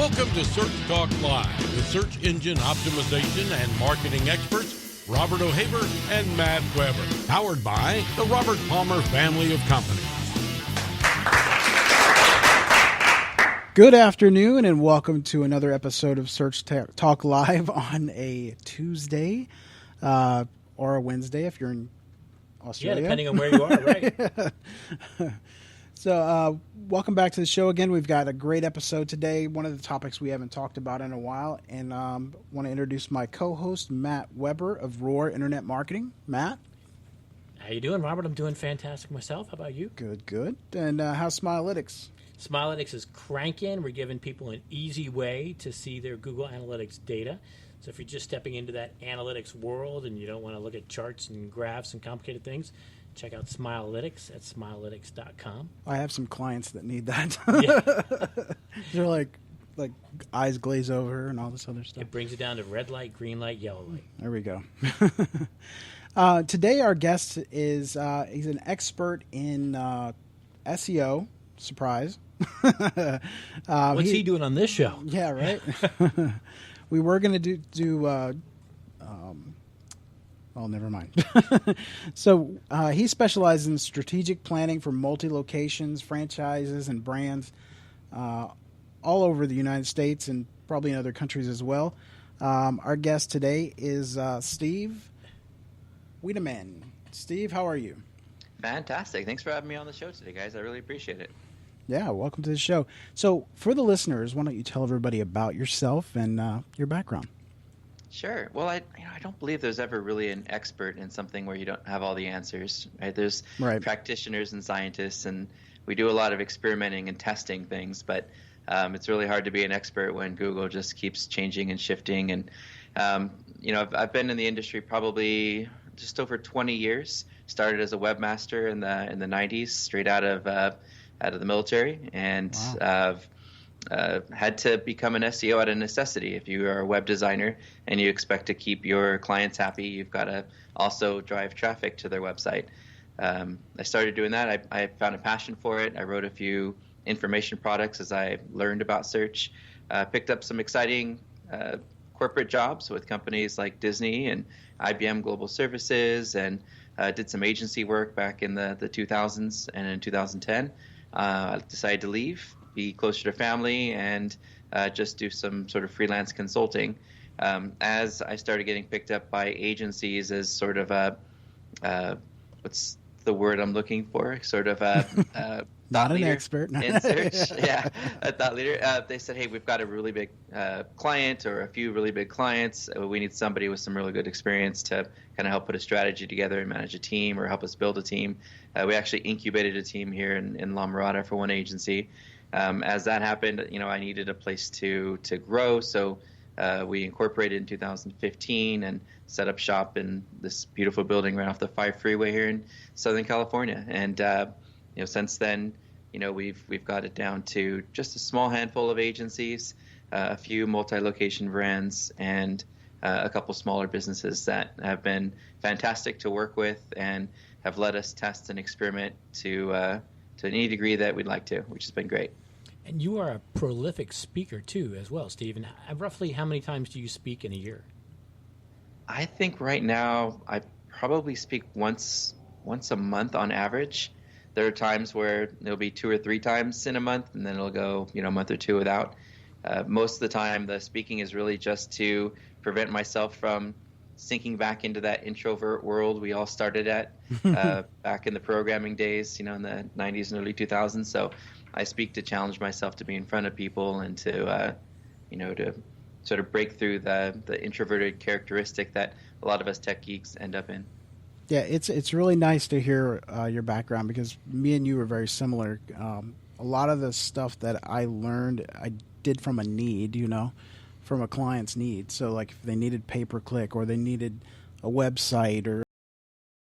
Welcome to Search Talk Live with search engine optimization and marketing experts Robert O'Haver and Matt Weber. Powered by the Robert Palmer family of companies. Good afternoon and welcome to another episode of Search Talk Live on a Tuesday or a Wednesday if you're in Australia. Yeah, depending on where you are, right? So welcome back to the show again. We've got a great episode today. One of the topics we haven't talked about in a while, and want to introduce my co-host, Matt Weber of Roar Internet Marketing. Matt? How you doing, Robert? I'm doing fantastic myself. How about you? Good. And how's Smilealytics? Smilealytics is cranking. We're giving people an easy way to see their Google Analytics data. So if you're just stepping into that analytics world and you don't want to look at charts and graphs and complicated things, check out Smilealytics at smilealytics.com. I have some clients that need that. Yeah. They're like eyes glaze over and all this other stuff. It brings it down to red light, green light, yellow light. There we go. Today our guest is he's an expert in SEO. Surprise. What's he doing on this show? Yeah, right. We were going to do never mind. So he specializes in strategic planning for multi-locations, franchises, and brands all over the United States and probably in other countries as well. Our guest today is Steve Wiideman. Steve, how are you? Fantastic. Thanks for having me on the show today, guys. I really appreciate it. Yeah, welcome to the show. So for the listeners, why don't you tell everybody about yourself and your background? Sure. Well, I don't believe there's ever really an expert in something where you don't have all the answers, right? There's practitioners and scientists, and we do a lot of experimenting and testing things, but it's really hard to be an expert when Google just keeps changing and shifting. And, I've been in the industry probably just over 20 years. Started as a webmaster in the 90s, straight out of the military, and Wow. Had to become an SEO out of necessity. If you are a web designer and you expect to keep your clients happy, you've got to also drive traffic to their website. I started doing that. I found a passion for it. I wrote a few information products as I learned about search. Picked up some exciting corporate jobs with companies like Disney and IBM Global Services, and did some agency work back in the 2000s, and in 2010 I decided to leave, be closer to family, and just do some sort of freelance consulting. As I started getting picked up by agencies as sort of what's the word I'm looking for? Sort of a not an expert in search. Yeah, a thought leader. They said, hey, we've got a really big client or a few really big clients. We need somebody with some really good experience to kind of help put a strategy together and manage a team or help us build a team. We actually incubated a team here in La Mirada for one agency. As that happened, I needed a place to grow. So we incorporated in 2015 and set up shop in this beautiful building right off the 5 freeway here in Southern California. And since then, we've got it down to just a small handful of agencies, a few multi-location brands, and a couple smaller businesses that have been fantastic to work with and have let us test and experiment to any degree that we'd like to, which has been great. And you are a prolific speaker, too, as well, Steve. And roughly how many times do you speak in a year? I think right now I probably speak once a month on average. There are times where it'll be 2 or 3 times in a month, and then it'll go, a month or two without. Most of the time, the speaking is really just to prevent myself from sinking back into that introvert world we all started at back in the programming days, in the 90s and early 2000s. So I speak to challenge myself to be in front of people and to, to sort of break through the introverted characteristic that a lot of us tech geeks end up in. Yeah, it's really nice to hear your background because me and you are very similar. A lot of the stuff that I learned, I did from a need, from a client's need. So like if they needed pay-per-click or they needed a website or